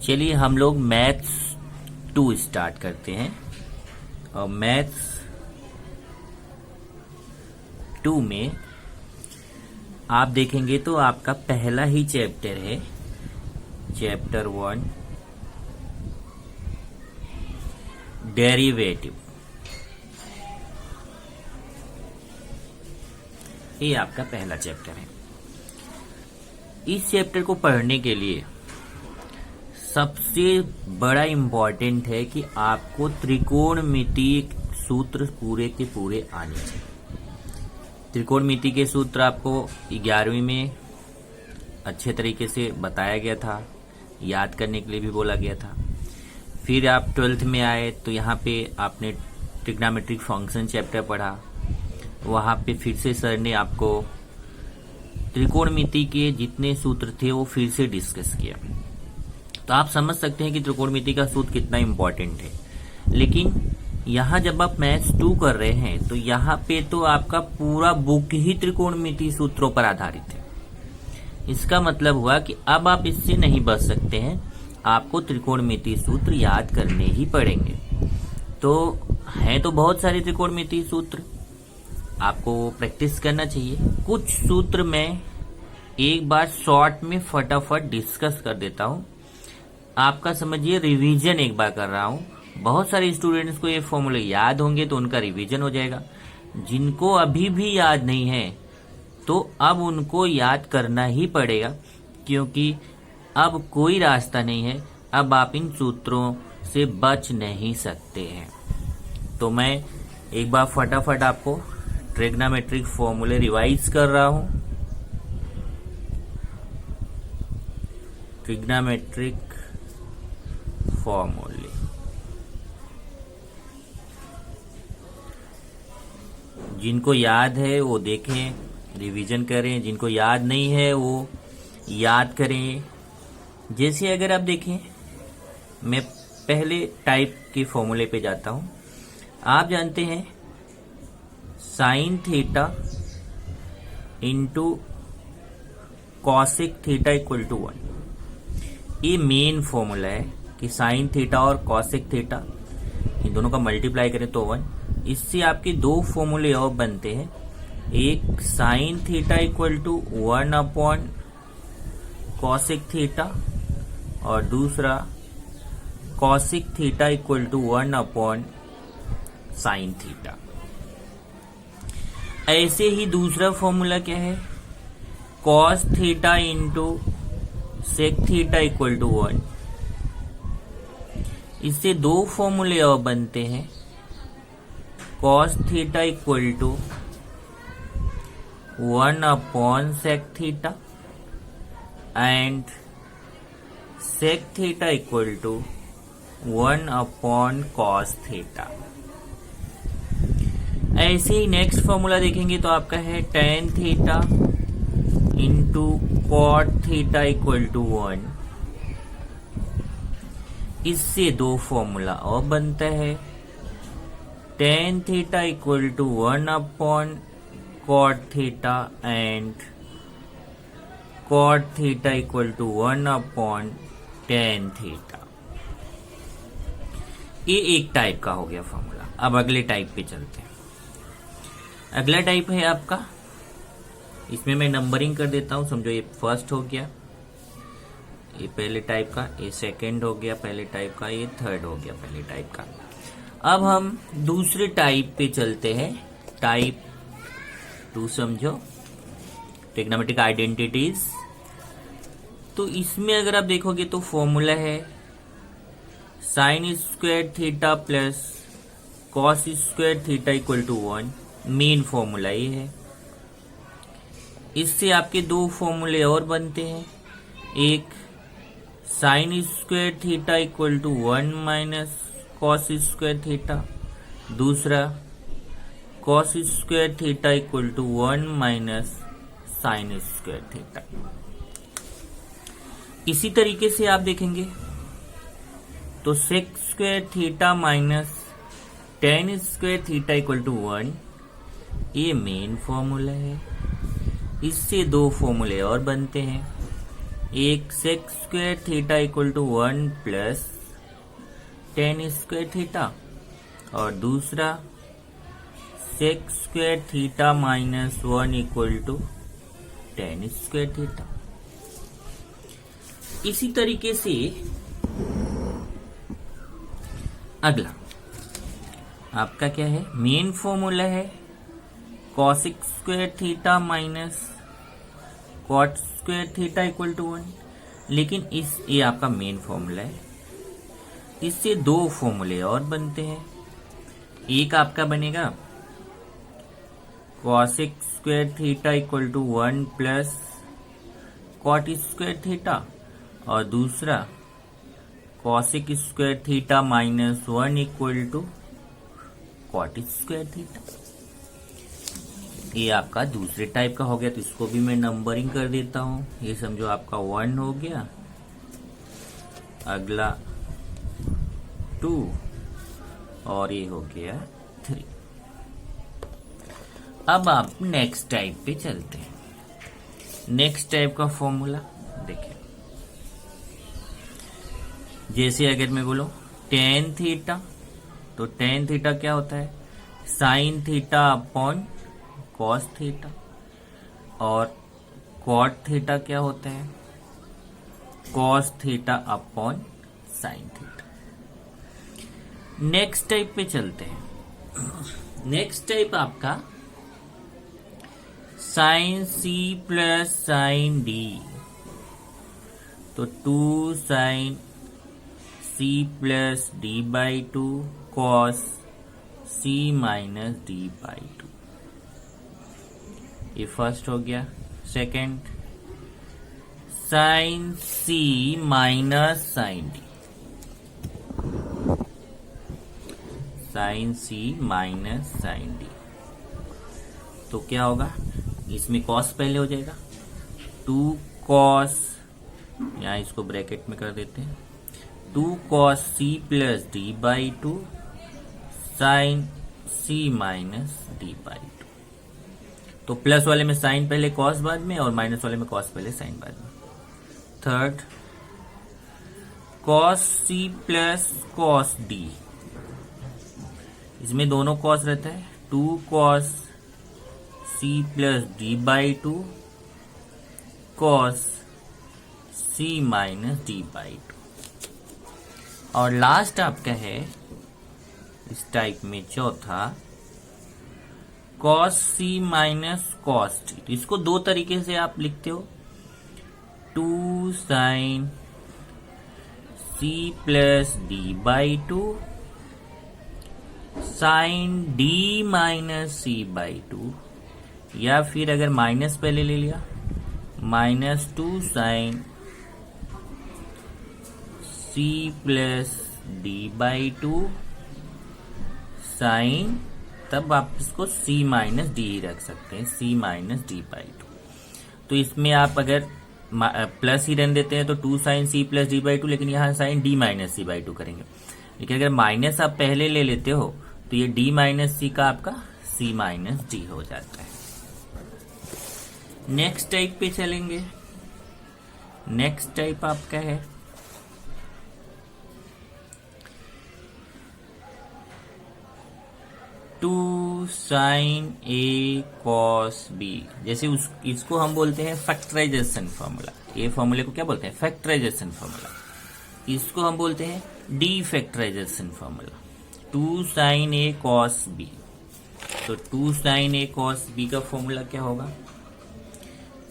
चलिए हम लोग मैथ्स 2 स्टार्ट करते हैं। और मैथ्स 2 में आप देखेंगे तो आपका पहला ही चैप्टर है, चैप्टर 1 डेरिवेटिव। ये आपका पहला चैप्टर है। इस चैप्टर को पढ़ने के लिए सबसे बड़ा इम्पोर्टेंट है कि आपको त्रिकोणमितीय सूत्र पूरे के पूरे आने चाहिए। त्रिकोणमिति के सूत्र आपको 11वीं में अच्छे तरीके से बताया गया था, याद करने के लिए भी बोला गया था। फिर आप 12th में आए तो यहाँ पे आपने ट्रिग्नोमेट्रिक फंक्शन चैप्टर पढ़ा। वहाँ पे फिर से सर ने आपको त्रिकोणमिति के जितने सूत्र थे वो फिर से डिस्कस किया। तो आप समझ सकते हैं कि त्रिकोणमिति का सूत्र कितना इम्पोर्टेंट है। लेकिन यहाँ जब आप मैथ्स 2 कर रहे हैं तो यहाँ पे तो आपका पूरा बुक ही त्रिकोणमिति सूत्रों पर आधारित है। इसका मतलब हुआ कि अब आप इससे नहीं बच सकते हैं, आपको त्रिकोणमिति सूत्र याद करने ही पड़ेंगे। तो हैं तो बहुत सारे त्रिकोणमिति सूत्र, आपको प्रैक्टिस करना चाहिए। कुछ सूत्र मैं एक बार शॉर्ट में फटाफट डिस्कस कर देता हूँ, आपका समझिए रिवीजन एक बार कर रहा हूँ। बहुत सारे स्टूडेंट्स को ये फॉर्मूले याद होंगे तो उनका रिवीजन हो जाएगा। जिनको अभी भी याद नहीं है तो अब उनको याद करना ही पड़ेगा, क्योंकि अब कोई रास्ता नहीं है, अब आप इन सूत्रों से बच नहीं सकते हैं। तो मैं एक बार फटाफट आपको ट्रिग्नोमेट्रिक फॉर्मूले रिवाइज कर रहा हूं। ट्रिग्नोमेट्रिक फॉर्मूले जिनको याद है वो देखें, रिवीजन करें। जिनको याद नहीं है वो याद करें। जैसे अगर आप देखें, मैं पहले टाइप के फॉर्मूले पे जाता हूं। आप जानते हैं sine theta into cosec theta equal to 1। ये मेन फॉर्मूला है कि साइन थीटा और कॉसिक थीटा इन दोनों का मल्टीप्लाई करें तो 1। इससे आपके दो फॉर्मूले और बनते हैं, एक sine theta equal to 1 upon cosec theta और दूसरा cosec theta equal to 1 upon sine theta. ऐसे ही दूसरा फॉर्मूला क्या है, cos theta into sec theta equal to 1। इससे दो फॉर्मूले और बनते हैं, cos theta equal to 1 upon sec theta and sec theta equal to 1 upon cos theta. ऐसे ही नेक्स्ट फॉर्मूला देखेंगे तो आपका है tan theta into cot theta equal to 1। इससे दो फॉर्मूला और बनता है, tan theta equal to 1 upon cot theta and cot theta equal to 1 upon tan theta. ये एक टाइप का हो गया फॉर्मूला। अब अगले टाइप पे चलते हैं। अगला टाइप है आपका, इसमें मैं नंबरिंग कर देता हूं। समझो ये फर्स्ट हो गया, ये पहले टाइप का, ये सेकंड हो गया पहले टाइप का, ये थर्ड हो गया पहले टाइप का। अब हम दूसरे टाइप पे चलते हैं, टाइप 2 समझो, ट्रिग्नोमेट्रिक आइडेंटिटीज। तो इसमें अगर आप देखोगे तो फॉर्मूला है sine square theta plus cos square theta equal to 1। Main formula ये है। इससे आपके दो फॉर्मूले और बनते हैं, एक sine square theta equal to 1 minus cos square theta, दूसरा cos square theta equal to 1 minus sine square theta. इसी तरीके से आप देखेंगे तो sec square theta minus tan square theta equal to 1, ये मेन फॉर्मूला है। इससे दो फॉर्मूले और बनते हैं, एक sec square theta equal to 1 plus tan square theta और दूसरा sec square theta minus 1 equal to tan square theta. इसी तरीके से अगला आपका क्या है, मेन फॉर्मूला है cosec square theta minus cot square theta equal to 1। लेकिन ये आपका मेन फॉर्मूला है, इससे दो फॉर्मूले और बनते हैं। एक आपका बनेगा cosec square theta equal to 1 plus cot square theta और दूसरा cosec square theta minus 1 equal to cot square theta. ये आपका दूसरे टाइप का हो गया, तो इसको भी मैं नंबरिंग कर देता हूं। ये समझो आपका 1 हो गया, अगला 2 और ये हो गया 3। अब आप नेक्स्ट टाइप पे चलते हैं। नेक्स्ट टाइप का फॉर्मूला देखिए, जैसे अगर मैं बोलूं टेन थीटा, तो टेन थीटा क्या होता है, sine theta upon cos theta, और कॉट थीटा क्या होता है, cos theta upon sine theta. Next type पे चलते हैं। नेक्स्ट टाइप आपका sine C plus sine D, तो 2 sine C plus D by 2 cos C minus D by 2। ये फर्स्ट हो गया। Second sine C minus sine D, sine C minus sine D, तो क्या होगा, इसमें कॉस पहले हो जाएगा, 2 कॉस, यहां इसको ब्रैकेट में कर देते हैं, 2 cos C plus D by 2 sine C minus D by 2। तो प्लस वाले में साइन पहले कॉस बाद में और माइनस वाले में कॉस पहले साइन बाद में। Third cos C plus cos D, इसमें दोनों कॉस रहता है, 2 cos C plus D by 2 cos C minus D by 2। और लास्ट आपका है इस टाइप में चौथा cos C minus cos T. इसको दो तरीके से आप लिखते हो, 2 sine C plus D by 2 sine D minus C by 2, या फिर अगर माइनस पहले ले लिया, -2 sine C plus D by 2 sine, तब आप इसको सी माइनस डी रख सकते हैं, सी माइनस डी बाई 2। तो इसमें आप अगर प्लस ही रहने देते हैं तो 2 sine C plus D by 2, लेकिन यहाँ sine D minus C by 2 करेंगे। लेकिन अगर माइनस आप पहले ले लेते हो तो ये डी माइनस सी का आपका सी माइनस डी हो जाता है। नेक्स्ट टाइप पे चलेंगे। नेक्स्ट टाइप आपका है two sine A cos B. जैसे इसको हम बोलते हैं फैक्टराइजेशन फॉर्मूला। ये फॉर्मूले को क्या बोलते हैं, फैक्टराइजेशन फॉर्मूला। इसको हम बोलते हैं D factorisation formula, 2 sign A cos B. तो 2 साइन ए कॉस बी का फॉर्मूला क्या होगा,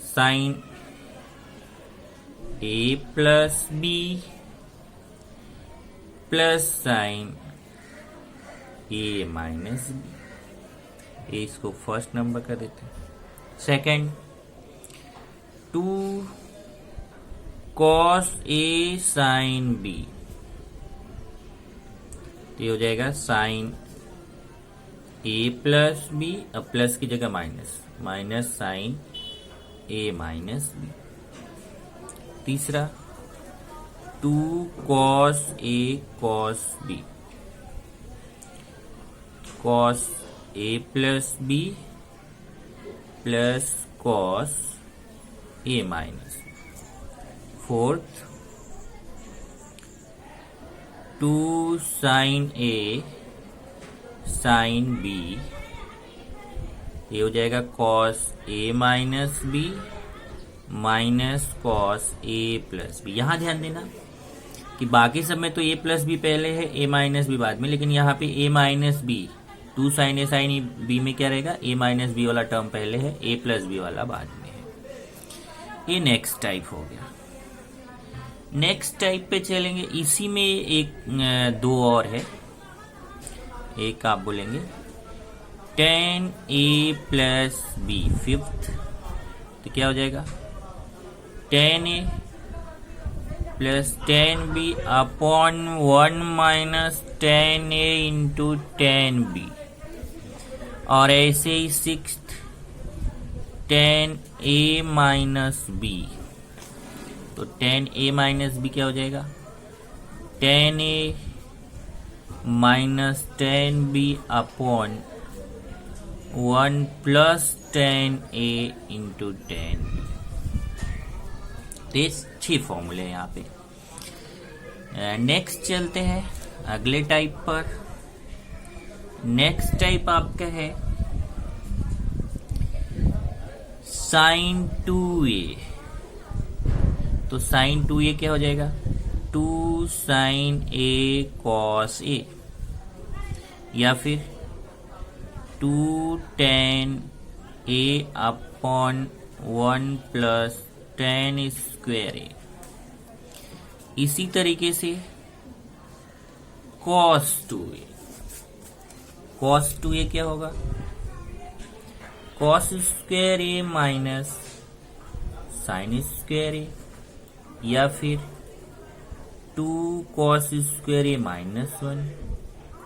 साइन ए प्लस बी प्लस साइन ए माइनस बी। ए इसको फर्स्ट नंबर कर देते हैं। Second 2 cos A sine B, तो ये हो जाएगा साइन ए प्लस बी, अब प्लस की जगह माइनस, माइनस साइन ए माइनस बी। तीसरा 2 cos A cos B, cos A plus B plus cos A minus. Fourth 2 sign A sine B, ये हो जाएगा cos A minus B minus cos A plus B. यहां ध्यान देना कि बाकी सब में तो ए प्लस बी पहले है, ए माइनस बी बाद में, लेकिन यहाँ पे ए माइनस बी 2 साइन ए साइन बी में क्या रहेगा, ए माइनस बी वाला टर्म पहले है, ए प्लस बी वाला बाद में है। ये नेक्स्ट टाइप हो गया। नेक्स्ट टाइप पे चलेंगे, इसी में एक दो और है। एक आप बोलेंगे tan a plus B fifth, तो क्या हो जाएगा tan a plus tan b upon 1 minus tan a into tan b, और ऐसे ही sixth tan a minus b, तो tan a माइनस b क्या हो जाएगा tan a minus tan b upon 1 plus tan a into tan b। तो 6 फॉर्मूले हैं यहाँ पे। नेक्स्ट चलते हैं अगले टाइप पर। नेक्स्ट टाइप आपका है साइन 2a, तो साइन 2a क्या हो जाएगा 2 साइन a कॉस a, या फिर 2 tan a upon 1 plus tan square a। इसी तरीके से cos 2a, cos 2a क्या होगा cos square a minus sine square a, या फिर 2 cos स्क्वायर a माइनस 1,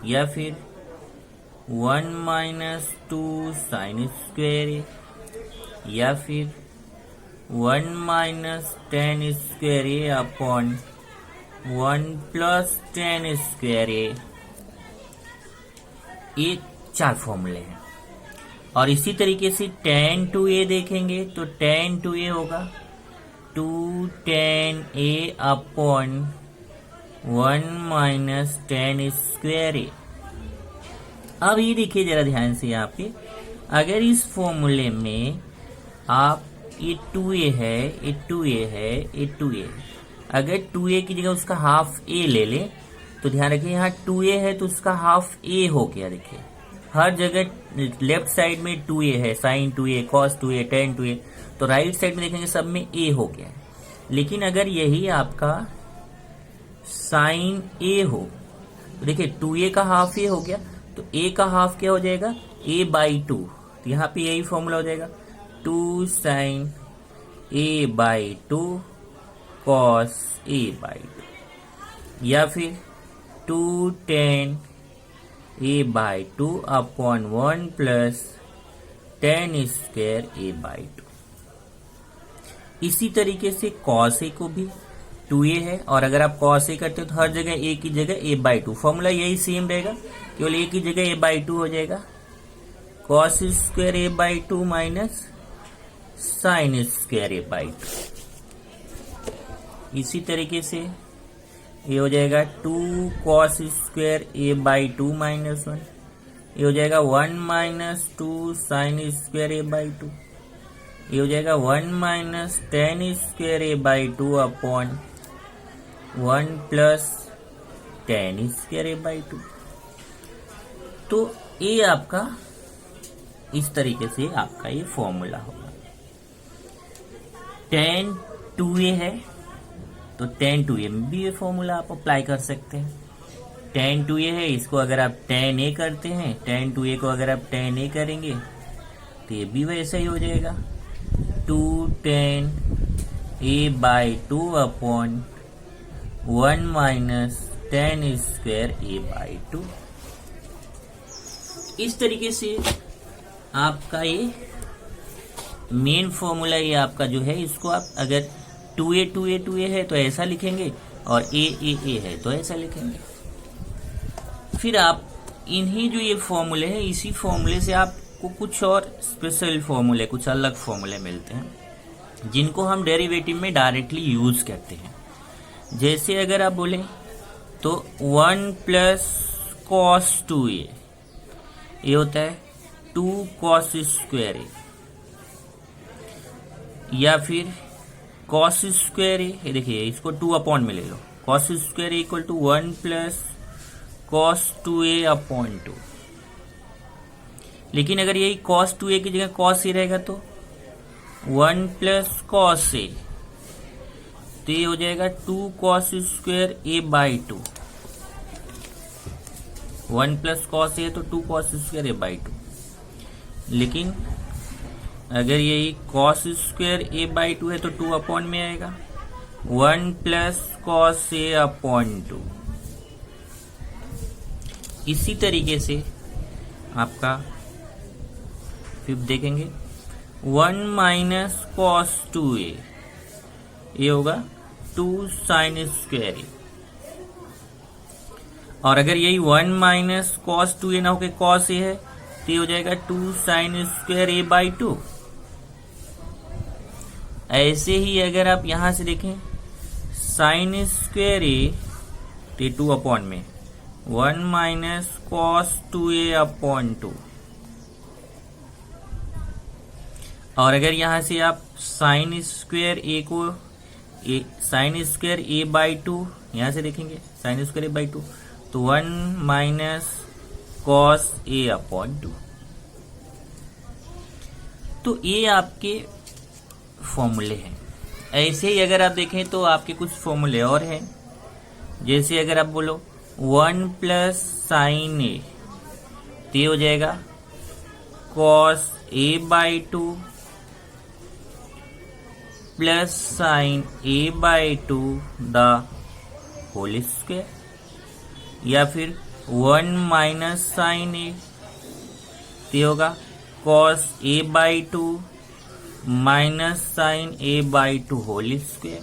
या फिर 1 माइनस 2 साइन स्क्वायर a, या फिर 1 minus tan square a upon 1 plus tan square a। ये 4 फॉर्मूले हैं। और इसी तरीके से tan 2a देखेंगे तो tan 2a होगा 2 tan a upon 1 minus tan square a। अब ये देखिए जरा ध्यान से यहाँ पे, अगर इस फॉर्मूले में आप ये 2a है, ये 2a है, ये 2a है, अगर 2a की जगह उसका हाफ a ले ले तो ध्यान रखिए यहाँ 2a है तो उसका हाफ a हो गया। देखिए हर जगह लेफ्ट साइड में 2a है, sign 2a, cos 2a, tan 2a, तो राइट साइड में देखेंगे सब में a हो गया है। लेकिन अगर यही आपका साइन a हो तो देखिए 2a का हाफ a हो गया, तो a का हाफ क्या हो जाएगा a बाई 2, तो यहाँ पे यही फॉर्मूला हो जाएगा 2 sine a by 2 cos a by 2, या फिर 2 tan a by 2 upon 1 plus tan square a by 2। इसी तरीके से cos a को भी 2a है, और अगर आप cos a करते हो तो हर जगह a की जगह a बाई 2, फॉर्मूला यही सेम रहेगा, केवल a की जगह a बाई 2 हो जाएगा। cos square a by 2 minus sine square a by 2। इसी तरीके से ये हो जाएगा 2 cos square a by 2 minus 1, ये हो जाएगा 1 minus 2 sine square a by 2, ये हो जाएगा 1 minus tan square a by 2 upon 1 plus tan square a by 2। तो ये आपका इस तरीके से आपका ये फॉर्मूला होगा। tan 2a है तो tan 2a में भी ये फॉर्मूला आप अप्लाई कर सकते हैं। tan 2a है, इसको अगर आप tan a करते हैं, tan 2a को अगर आप tan a करेंगे तो ये भी वैसा ही हो जाएगा 2 tan a by 2 upon 1 minus tan square a by 2। इस तरीके से आपका ये मेन फॉर्मूला ये आपका जो है, इसको आप अगर 2a 2a 2a है तो ऐसा लिखेंगे, और a है तो ऐसा लिखेंगे। फिर आप इन्हीं जो ये फॉर्मूले हैं, इसी फॉर्मूले से आपको कुछ और स्पेशल फॉर्मूले, कुछ अलग फॉर्मूले मिलते हैं। जिनको हम डेरिवेटिव में डायरेक्टली यूज करते हैं। जैसे अगर आप बोले तो 1 प्लस कॉस 2a, ये होता है 2 कॉस स्क्वायर ए, या फिर कॉस स्क्वायर ए, ये देखिए इसको 2 अपॉन में ले लो, cos square A equal to 1 plus cos 2a upon 2। लेकिन अगर यही कॉस 2a की जगह कॉस ए रहेगा तो 1 प्लस कॉस ए, तो ये हो जाएगा 2 cos square A by 2। 1 plus cos A तो 2 कॉस स्क्वायर ए बाई 2। लेकिन अगर यही कॉस स्क्वायर ए बाई 2 है तो 2 अपॉन में आएगा, 1 प्लस कॉस ए अपॉन 2। इसी तरीके से आपका फिफ्थ देखेंगे 1 माइनस कॉस 2a, ये होगा 2 साइन स्क्वायर ए। और अगर यही 1 माइनस कॉस 2a ना होके कॉस ए है तो ये हो जाएगा 2 साइन स्क्वायर ए बाई 2। ऐसे ही अगर आप यहां से देखें साइन स्क्वायर ए तो 2 अपॉन में 1 माइनस कॉस 2a अपॉन 2। और अगर यहां से आप साइन स्क्वायर ए को साइन स्क्वायर ए बाई 2 यहां से देखेंगे साइन स्क्वायर ए बाई 2 तो 1 माइनस कॉस ए अपॉन 2। तो ये आपके फॉर्मूले हैं। ऐसे ही अगर आप देखें तो आपके कुछ फॉर्मूले और हैं। जैसे अगर आप बोलो 1 प्लस साइन ए तो ये हो जाएगा cos A by 2 plus sine A by 2 the whole square, या फिर 1 माइनस साइन ए तो होगा cos A by 2 minus sine A by 2 whole square.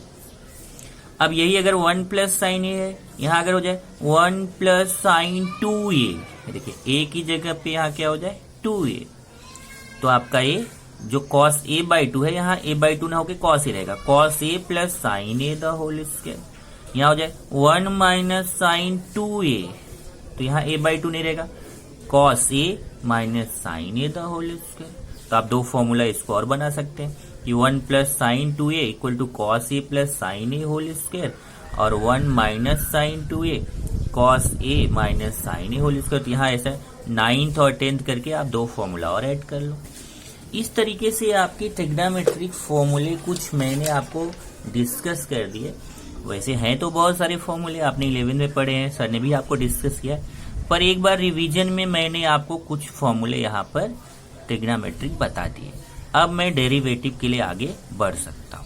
अब यही अगर 1 प्लस साइन ए है, यहां अगर हो जाए 1 प्लस साइन 2a, देखिए ए की जगह पे यहां क्या हो जाए 2a, तो आपका ये जो कॉस ए बाई 2 है यहाँ ए बाई 2 ना होके कॉस ए रहेगा, cos A plus sine A the whole square. यहाँ हो जाए 1 माइनस साइन 2a, तो यहाँ ए बाई 2 नहीं रहेगा, cos A minus sine A the whole square. तो आप दो फॉर्मूला इसको और बना सकते हैं कि 1 plus sine 2a equal to cos A plus sine A whole square, और 1 minus sine 2a cos A minus sine A whole square. तो यहाँ ऐसा 9th और 10th करके आप दो फॉर्मूला और ऐड कर लो। इस तरीके से आपके ट्रिग्नोमेट्रिक फॉर्मूले कुछ मैंने आपको डिस्कस कर दिए। वैसे हैं तो बहुत सारे फॉर्मूले, आपने 11th में पढ़े हैं, सर ने भी आपको डिस्कस किया, पर एक बार रिवीजन में मैंने आपको कुछ फॉर्मूले यहाँ पर ट्रिग्नोमेट्रिक बता दिए। अब मैं डेरिवेटिव के लिए आगे बढ़ सकता हूँ।